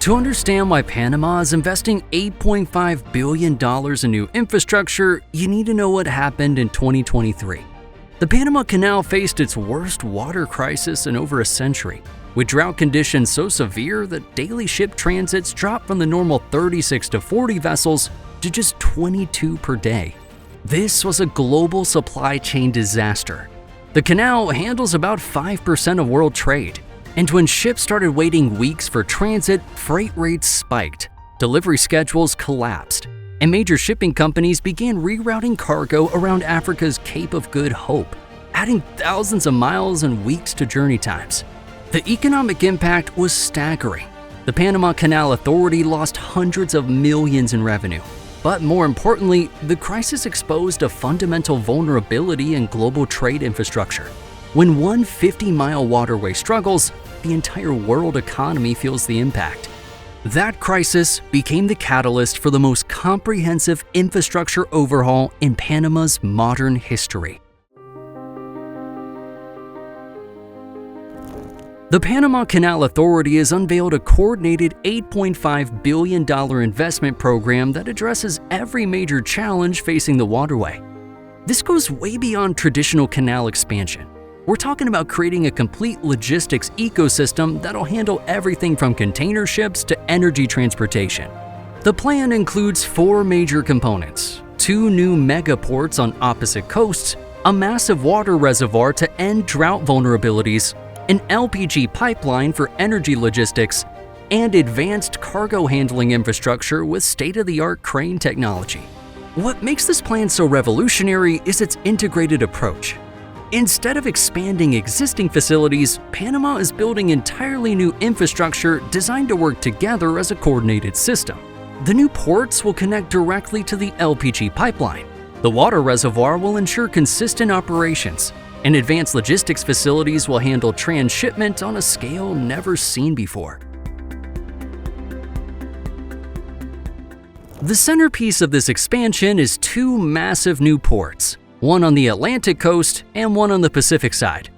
To understand why Panama is investing $8.5 billion in new infrastructure, you need to know what happened in 2023. The Panama Canal faced its worst water crisis in over a century, with drought conditions so severe that daily ship transits dropped from the normal 36 to 40 vessels to just 22 per day. This was a global supply chain disaster. The canal handles about 5% of world trade, and when ships started waiting weeks for transit, freight rates spiked, delivery schedules collapsed, and major shipping companies began rerouting cargo around Africa's Cape of Good Hope, adding thousands of miles and weeks to journey times. The economic impact was staggering. The Panama Canal Authority lost hundreds of millions in revenue. But more importantly, the crisis exposed a fundamental vulnerability in global trade infrastructure. When one 50-mile waterway struggles, the entire world economy feels the impact. That crisis became the catalyst for the most comprehensive infrastructure overhaul in Panama's modern history. The Panama Canal Authority has unveiled a coordinated $8.5 billion investment program that addresses every major challenge facing the waterway. This goes way beyond traditional canal expansion. We're talking about creating a complete logistics ecosystem that'll handle everything from container ships to energy transportation. The plan includes 4 major components: 2 new megaports on opposite coasts, a massive water reservoir to end drought vulnerabilities, an LPG pipeline for energy logistics, and advanced cargo handling infrastructure with state-of-the-art crane technology. What makes this plan so revolutionary is its integrated approach. Instead of expanding existing facilities, Panama is building entirely new infrastructure designed to work together as a coordinated system. The new ports will connect directly to the LPG pipeline. The water reservoir will ensure consistent operations, and advanced logistics facilities will handle transshipment on a scale never seen before. The centerpiece of this expansion is 2 massive new ports, one on the Atlantic coast and one on the Pacific side.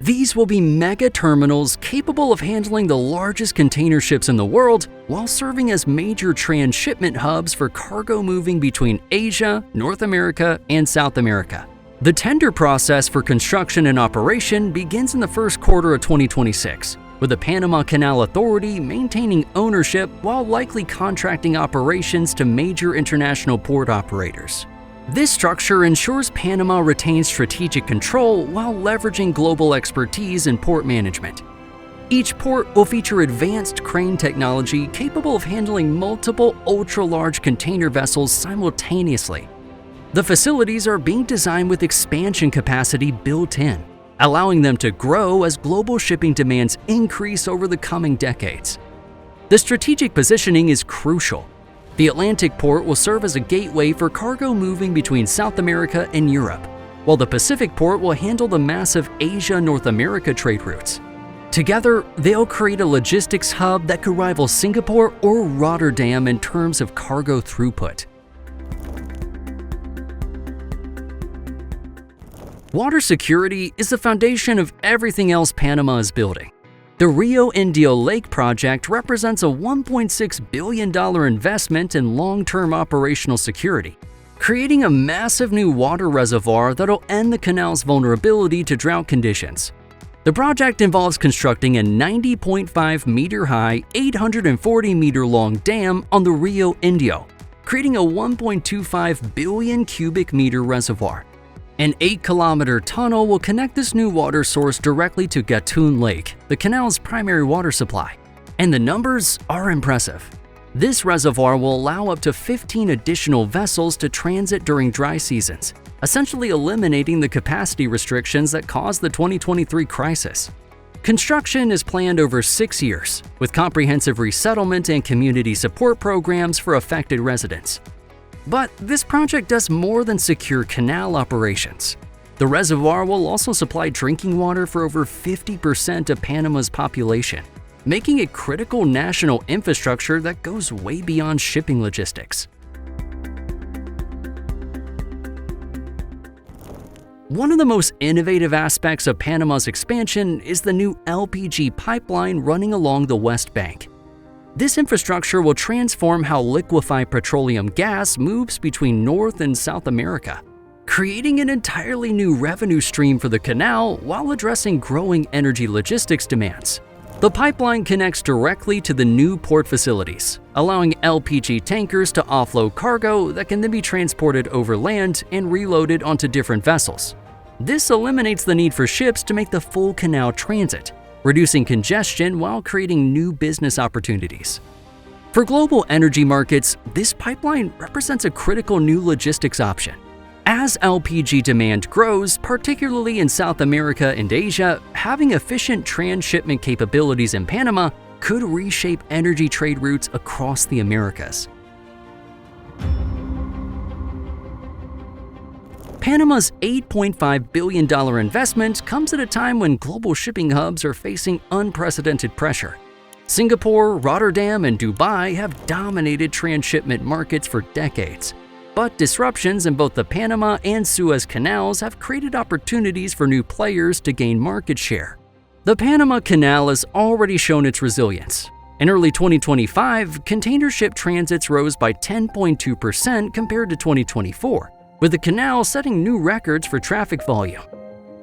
These will be mega terminals capable of handling the largest container ships in the world while serving as major transshipment hubs for cargo moving between Asia, North America, and South America. The tender process for construction and operation begins in the first quarter of 2026, with the Panama Canal Authority maintaining ownership while likely contracting operations to major international port operators. This structure ensures Panama retains strategic control while leveraging global expertise in port management. Each port will feature advanced crane technology capable of handling multiple ultra-large container vessels simultaneously. The facilities are being designed with expansion capacity built in, allowing them to grow as global shipping demands increase over the coming decades. The strategic positioning is crucial. The Atlantic port will serve as a gateway for cargo moving between South America and Europe, while the Pacific port will handle the massive Asia-North America trade routes. Together, they'll create a logistics hub that could rival Singapore or Rotterdam in terms of cargo throughput. Water security is the foundation of everything else Panama is building. The Rio Indio Lake project represents a $1.6 billion investment in long-term operational security, creating a massive new water reservoir that'll end the canal's vulnerability to drought conditions. The project involves constructing a 90.5-meter-high, 840-meter-long dam on the Rio Indio, creating a 1.25 billion cubic meter reservoir. An 8-kilometer tunnel will connect this new water source directly to Gatun Lake, the canal's primary water supply. And the numbers are impressive. This reservoir will allow up to 15 additional vessels to transit during dry seasons, essentially eliminating the capacity restrictions that caused the 2023 crisis. Construction is planned over 6 years, with comprehensive resettlement and community support programs for affected residents. But this project does more than secure canal operations. The reservoir will also supply drinking water for over 50% of Panama's population, making it critical national infrastructure that goes way beyond shipping logistics. One of the most innovative aspects of Panama's expansion is the new LPG pipeline running along the West Bank. This infrastructure will transform how liquefied petroleum gas moves between North and South America, creating an entirely new revenue stream for the canal while addressing growing energy logistics demands. The pipeline connects directly to the new port facilities, allowing LPG tankers to offload cargo that can then be transported over land and reloaded onto different vessels. This eliminates the need for ships to make the full canal transit, reducing congestion while creating new business opportunities. For global energy markets, this pipeline represents a critical new logistics option. As LPG demand grows, particularly in South America and Asia, having efficient transshipment capabilities in Panama could reshape energy trade routes across the Americas. Panama's $8.5 billion investment comes at a time when global shipping hubs are facing unprecedented pressure. Singapore, Rotterdam, and Dubai have dominated transshipment markets for decades. But disruptions in both the Panama and Suez Canals have created opportunities for new players to gain market share. The Panama Canal has already shown its resilience. In early 2025, container ship transits rose by 10.2% compared to 2024, with the canal setting new records for traffic volume.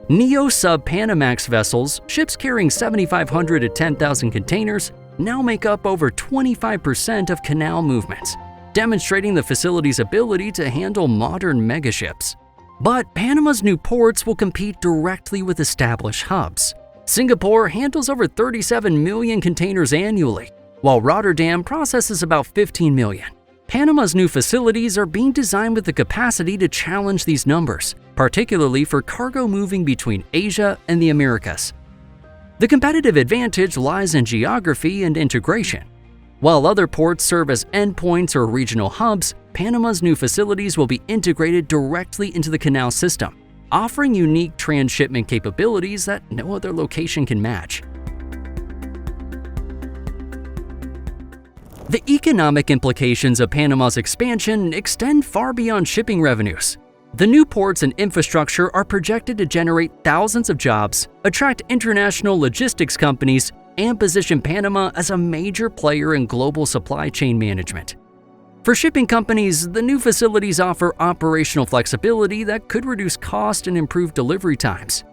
Neo-sub-Panamax vessels, ships carrying 7,500 to 10,000 containers, now make up over 25% of canal movements, demonstrating the facility's ability to handle modern megaships. But Panama's new ports will compete directly with established hubs. Singapore handles over 37 million containers annually, while Rotterdam processes about 15 million. Panama's new facilities are being designed with the capacity to challenge these numbers, particularly for cargo moving between Asia and the Americas. The competitive advantage lies in geography and integration. While other ports serve as endpoints or regional hubs, Panama's new facilities will be integrated directly into the canal system, offering unique transshipment capabilities that no other location can match. The economic implications of Panama's expansion extend far beyond shipping revenues. The new ports and infrastructure are projected to generate thousands of jobs, attract international logistics companies, and position Panama as a major player in global supply chain management. For shipping companies, the new facilities offer operational flexibility that could reduce cost and improve delivery times.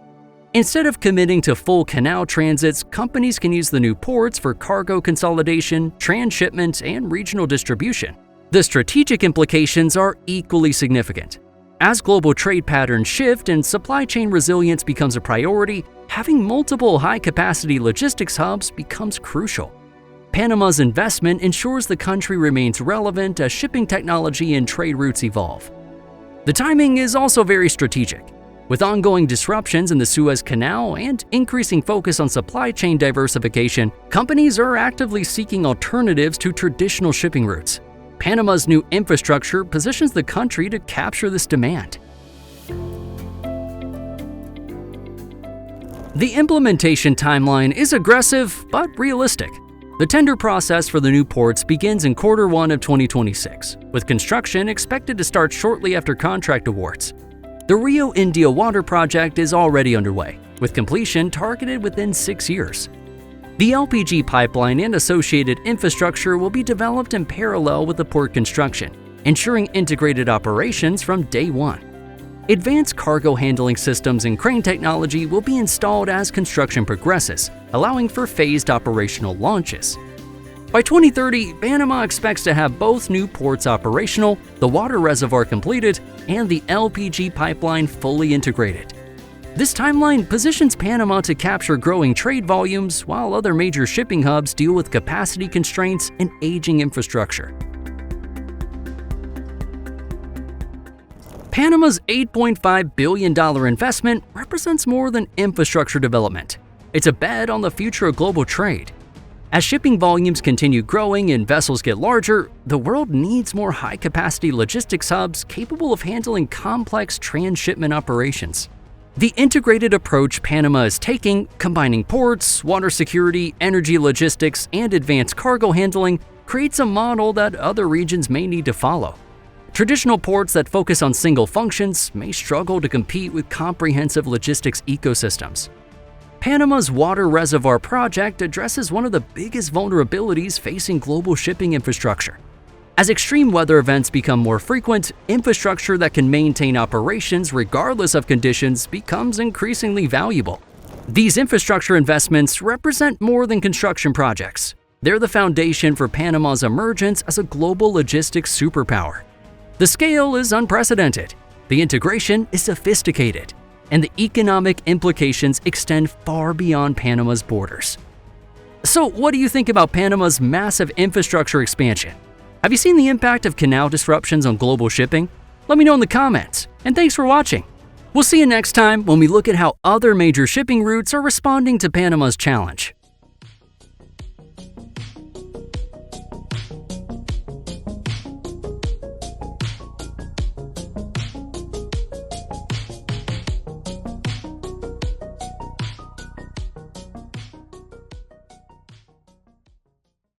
Instead of committing to full canal transits, companies can use the new ports for cargo consolidation, transshipment, and regional distribution. The strategic implications are equally significant. As global trade patterns shift and supply chain resilience becomes a priority, having multiple high-capacity logistics hubs becomes crucial. Panama's investment ensures the country remains relevant as shipping technology and trade routes evolve. The timing is also very strategic. With ongoing disruptions in the Suez Canal and increasing focus on supply chain diversification, companies are actively seeking alternatives to traditional shipping routes. Panama's new infrastructure positions the country to capture this demand. The implementation timeline is aggressive but realistic. The tender process for the new ports begins in Q1 of 2026, with construction expected to start shortly after contract awards. The Indio water project is already underway, with completion targeted within 6 years. The LPG pipeline and associated infrastructure will be developed in parallel with the port construction, ensuring integrated operations from day one. Advanced cargo handling systems and crane technology will be installed as construction progresses, allowing for phased operational launches. By 2030, Panama expects to have both new ports operational, the water reservoir completed, and the LPG pipeline fully integrated. This timeline positions Panama to capture growing trade volumes while other major shipping hubs deal with capacity constraints and aging infrastructure. Panama's $8.5 billion investment represents more than infrastructure development. It's a bet on the future of global trade. As shipping volumes continue growing and vessels get larger, the world needs more high-capacity logistics hubs capable of handling complex transshipment operations. The integrated approach Panama is taking, combining ports, water security, energy logistics, and advanced cargo handling, creates a model that other regions may need to follow. Traditional ports that focus on single functions may struggle to compete with comprehensive logistics ecosystems. Panama's water reservoir project addresses one of the biggest vulnerabilities facing global shipping infrastructure. As extreme weather events become more frequent, infrastructure that can maintain operations regardless of conditions becomes increasingly valuable. These infrastructure investments represent more than construction projects. They're the foundation for Panama's emergence as a global logistics superpower. The scale is unprecedented, the integration is sophisticated, and the economic implications extend far beyond Panama's borders. So, what do you think about Panama's massive infrastructure expansion? Have you seen the impact of canal disruptions on global shipping? Let me know in the comments, and thanks for watching. We'll see you next time when we look at how other major shipping routes are responding to Panama's challenge.